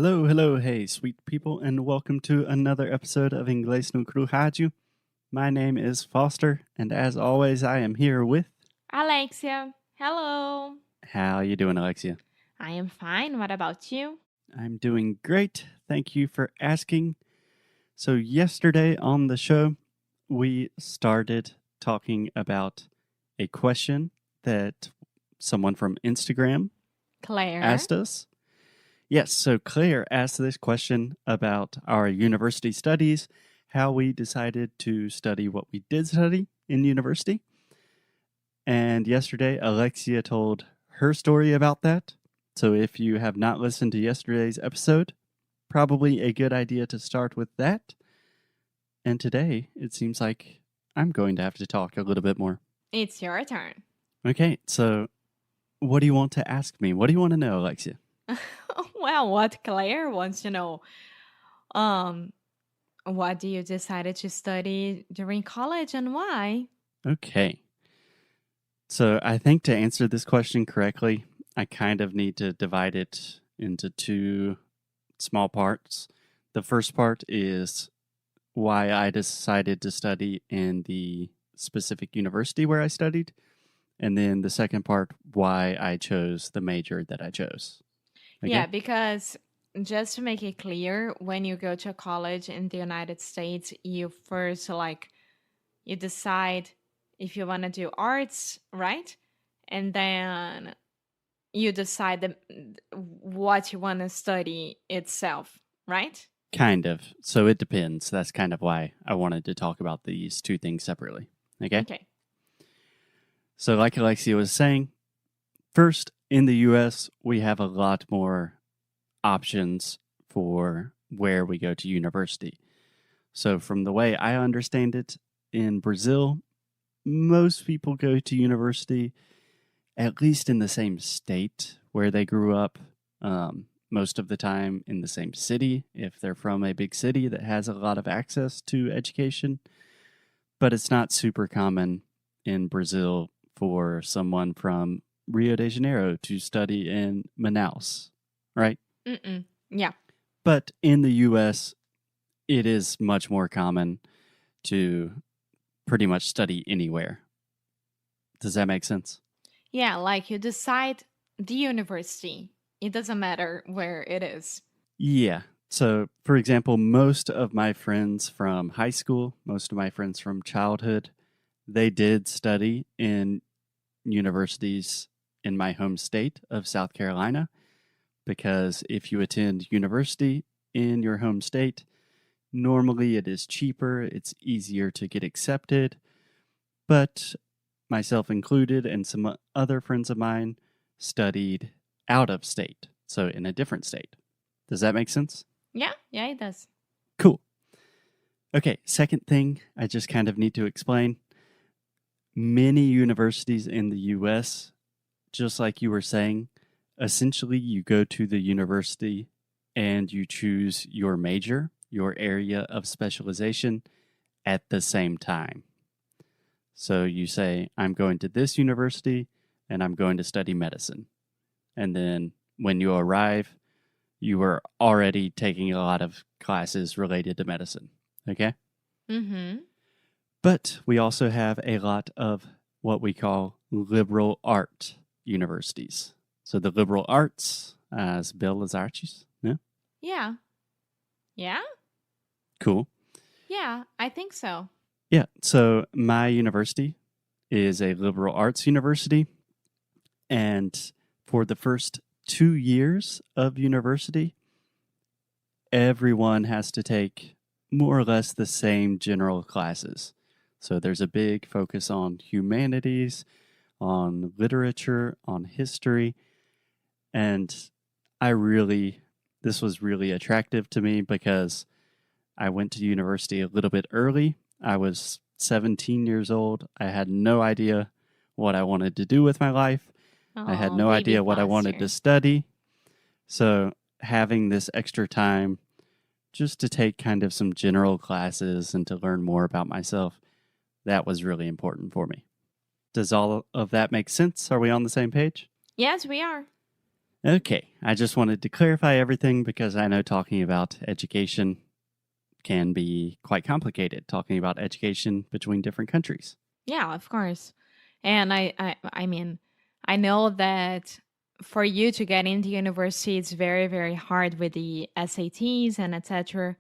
Hello, hello, hey, sweet people, and welcome to another episode of Inglês no Rádio. My name is Foster, and as always, I am here with... Alexia, hello. How you doing, Alexia? I am fine. What about you? I'm doing great. Thank you for asking. So yesterday on the show, we started talking about a question that someone from Instagram Claire. asked us. Yes, so Claire asked this question about our university studies, how we decided to study what we did study in university. And yesterday, Alexia told her story about that. So if you have not listened to yesterday's episode, probably a good idea to start with that. And today, it seems like I'm going to have to talk a little bit more. It's your turn. Okay, so what do you want to ask me? What do you want to know, Alexia? Well, what Claire wants to know. What do you decided to study during college and why? Okay. So I think to answer this question correctly, I kind of need to divide it into two small parts. The first part is why I decided to study in the specific university where I studied. And then the second part, why I chose the major that I chose. Okay? Yeah, because just to make it clear, when you go to college in the United States, you first you decide if you want to do arts, right? And then you decide what you want to study itself, right? Kind of. So it depends. That's kind of why I wanted to talk about these two things separately. Okay? Okay. So like Alexia was saying, first, in the US, we have a lot more options for where we go to university. So from the way I understand it, in Brazil, most people go to university at least in the same state where they grew up, most of the time in the same city, if they're from a big city that has a lot of access to education. But it's not super common in Brazil for someone from Rio de Janeiro to study in Manaus, right? Yeah. But in the US, it is much more common to pretty much study anywhere. Does that make sense? Yeah, like you decide the university. It doesn't matter where it is. Yeah. So, for example, most of my friends from high school, most of my friends from childhood, they did study in universities in my home state of South Carolina. Because if you attend university in your home state, normally it is cheaper, it's easier to get accepted. But myself included and some other friends of mine studied out of state, so in a different state. Does that make sense? Yeah, it does. Cool. Okay, second thing I just kind of need to explain. Many universities in the US, just like you were saying, essentially you go to the university and you choose your major, your area of specialization at the same time. So you say, I'm going to this university and I'm going to study medicine. And then when you arrive, you are already taking a lot of classes related to medicine. Okay? Mm-hmm. But we also have a lot of what we call liberal art universities. So the liberal arts, as belas artes, yeah? Yeah. Yeah? Cool. Yeah, I think so. Yeah, so my university is a liberal arts university. And for the first 2 years of university, everyone has to take more or less the same general classes. So there's a big focus on humanities, on literature, on history. And this was really attractive to me because I went to university a little bit early. I was 17 years old. I had no idea what I wanted to do with my life. I had no idea what I wanted to study. So having this extra time just to take kind of some general classes and to learn more about myself, that was really important for me. Does all of that make sense? Are we on the same page? Yes, we are. Okay, I just wanted to clarify everything because I know talking about education can be quite complicated, talking about education between different countries. Yeah, of course. And I mean, I know that for you to get into university, it's very, very hard with the SATs and etc.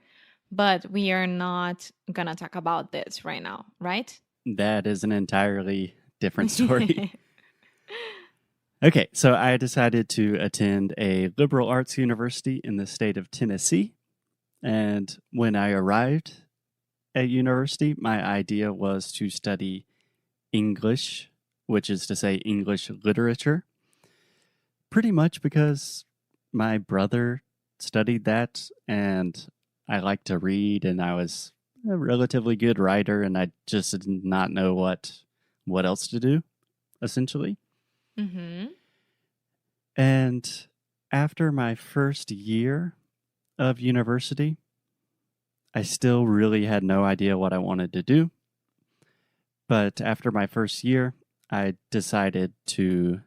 But we are not gonna talk about this right now, right? That is an entirely different story. Okay, so I decided to attend a liberal arts university in the state of Tennessee. And when I arrived at university, my idea was to study English, which is to say English literature, pretty much because my brother studied that and I like to read and I was a relatively good writer and I just did not know what else to do, essentially. Mm-hmm. And after my first year of university, I still really had no idea what I wanted to do. But after my first year, I decided to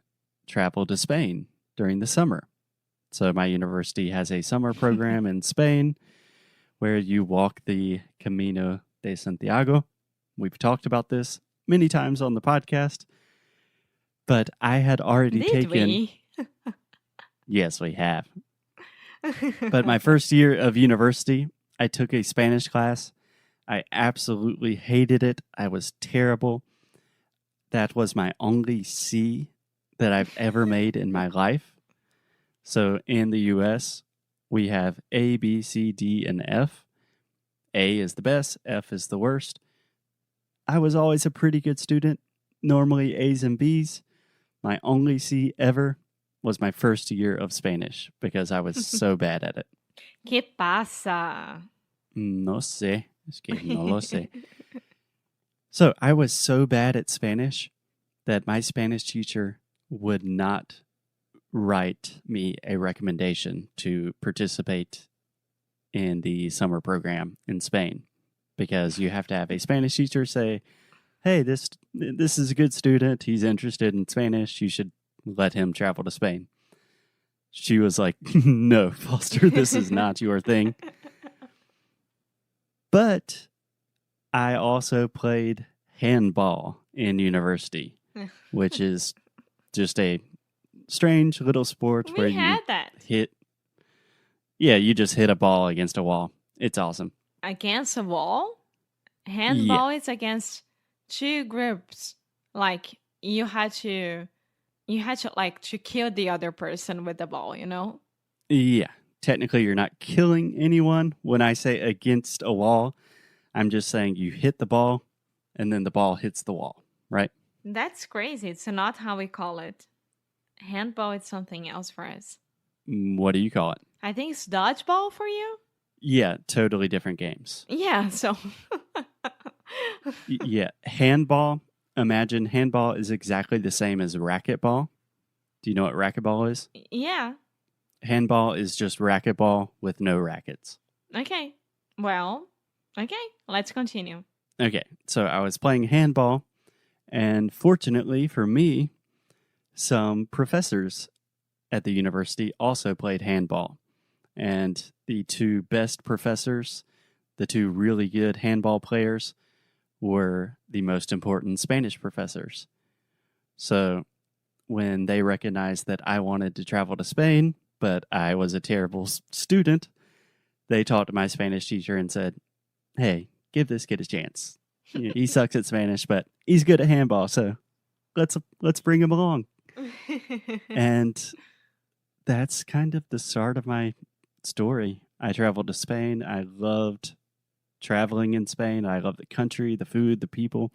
travel to Spain during the summer. So my university has a summer program in Spain where you walk the Camino de Santiago. We've talked about this many times on the podcast, but I had already Did taken. we? Yes, we have. But my first year of university, I took a Spanish class. I absolutely hated it. I was terrible. That was my only C that I've ever made in my life. So in the US, we have A, B, C, D, and F. A is the best, F is the worst. I was always a pretty good student, normally A's and B's. My only C ever was my first year of Spanish because I was so bad at it. ¿Qué pasa? No sé, es que no lo sé. So I was so bad at Spanish that my Spanish teacher would not write me a recommendation to participate in the summer program in Spain because you have to have a Spanish teacher say, hey, this is a good student. He's interested in Spanish. You should let him travel to Spain. She was like, no, Foster, this is not your thing. But I also played handball in university, which is just a strange little sport where We you had that. you just hit a ball against a wall. It's awesome. Against a wall? Handball is against two groups. Like you had to like to kill the other person with the ball, you know? Yeah. Technically, you're not killing anyone. When I say against a wall, I'm just saying you hit the ball and then the ball hits the wall, right? That's crazy. It's not how we call it. Handball is something else for us. What do you call it? I think it's dodgeball for you. Yeah, totally different games. Yeah, so Yeah, handball. Imagine handball is exactly the same as racquetball. Do you know what racquetball is? yeah. Handball is just racquetball with no rackets. Okay. Well, okay. Let's continue. Okay, so I was playing handball, and fortunately for me, some professors at the university also played handball. And the two best professors, the two really good handball players, were the most important Spanish professors. So when they recognized that I wanted to travel to Spain, but I was a terrible student, they talked to my Spanish teacher and said, hey, give this kid a chance. He sucks at Spanish, but he's good at handball, so let's bring him along. And that's kind of the start of my story. I traveled to Spain. I loved traveling in Spain. I love the country, the food, the people,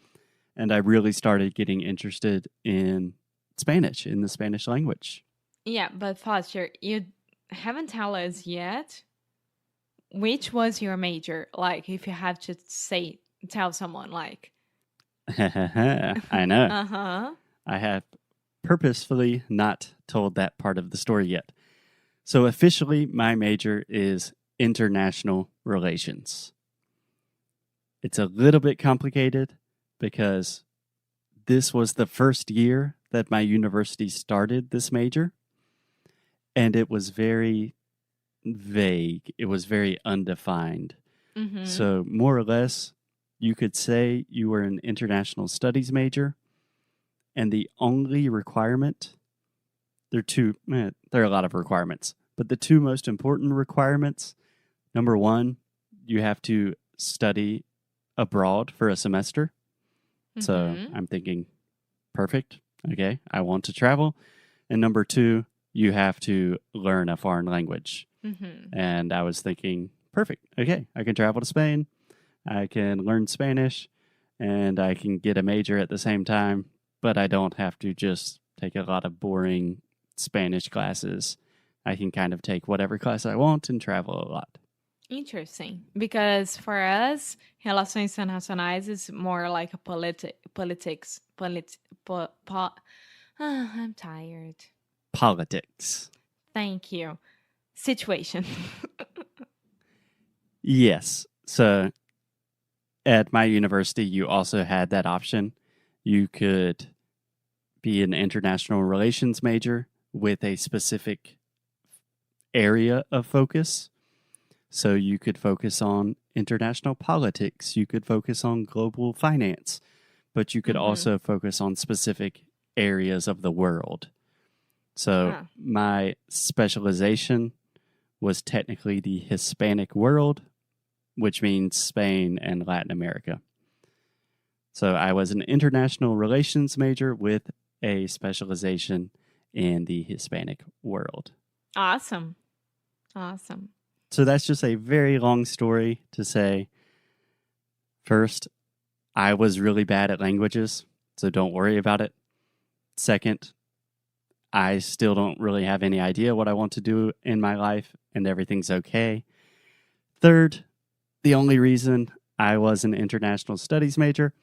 and I really started getting interested in Spanish, in the Spanish language. Yeah, but Foster, you haven't told us yet which was your major. Like, if you have to tell someone, like, I know. uh-huh. I have purposefully not told that part of the story yet. So officially, my major is international relations. It's a little bit complicated because this was the first year that my university started this major. and it was very vague. It was very undefined. Mm-hmm. So more or less, you could say you were an international studies major, and the only requirement, there are a lot of requirements, but the two most important requirements, number one, you have to study abroad for a semester. So Mm-hmm. I'm thinking, perfect. Okay, I want to travel. And number two, you have to learn a foreign language. Mm-hmm. And I was thinking, perfect. Okay, I can travel to Spain. I can learn Spanish, and I can get a major at the same time, but I don't have to just take a lot of boring Spanish classes. I can kind of take whatever class I want and travel a lot. Interesting. Because for us, Relações Internacionais is more like a politics. I'm tired. Politics. Thank you. Situation. Yes. So at my university, you also had that option. You could be an international relations major with a specific area of focus. So you could focus on international politics, you could focus on global finance, but you could Mhm. also focus on specific areas of the world. So my specialization was technically the Hispanic world, which means Spain and Latin America. So I was an international relations major with a specialization in the Hispanic world. Awesome. Awesome. So that's just a very long story to say, first, I was really bad at languages, so don't worry about it. Second, I still don't really have any idea what I want to do in my life, and everything's okay. Third, the only reason I was an international studies major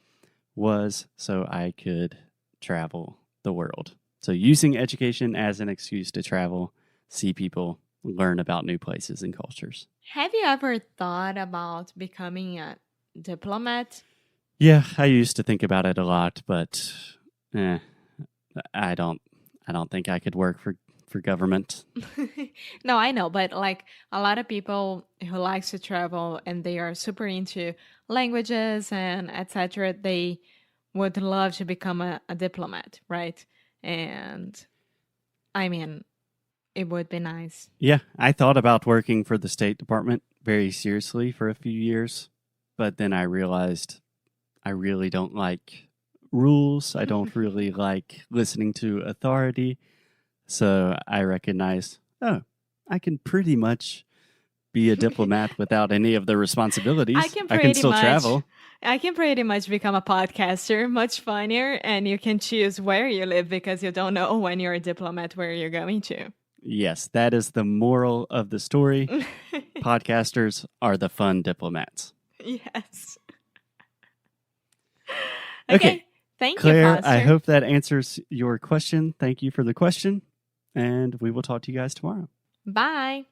was so I could travel the world. So using education as an excuse to travel, see people, learn about new places and cultures. Have you ever thought about becoming a diplomat? Yeah, I used to think about it a lot, but I don't think I could work for government. No, I know, but like a lot of people who likes to travel and they are super into languages and etc., they would love to become a diplomat, right? And I mean, it would be nice. Yeah, I thought about working for the State Department very seriously for a few years, but then I realized I really don't like rules. I don't really like listening to authority. So I recognized, I can pretty much be a diplomat without any of the responsibilities. I can still travel. I can pretty much become a podcaster, much funnier, and you can choose where you live because you don't know when you're a diplomat where you're going to. Yes, that is the moral of the story. Podcasters are the fun diplomats. Yes. Okay. Thank Claire, you, Pastor. I hope that answers your question. Thank you for the question, and we will talk to you guys tomorrow. Bye.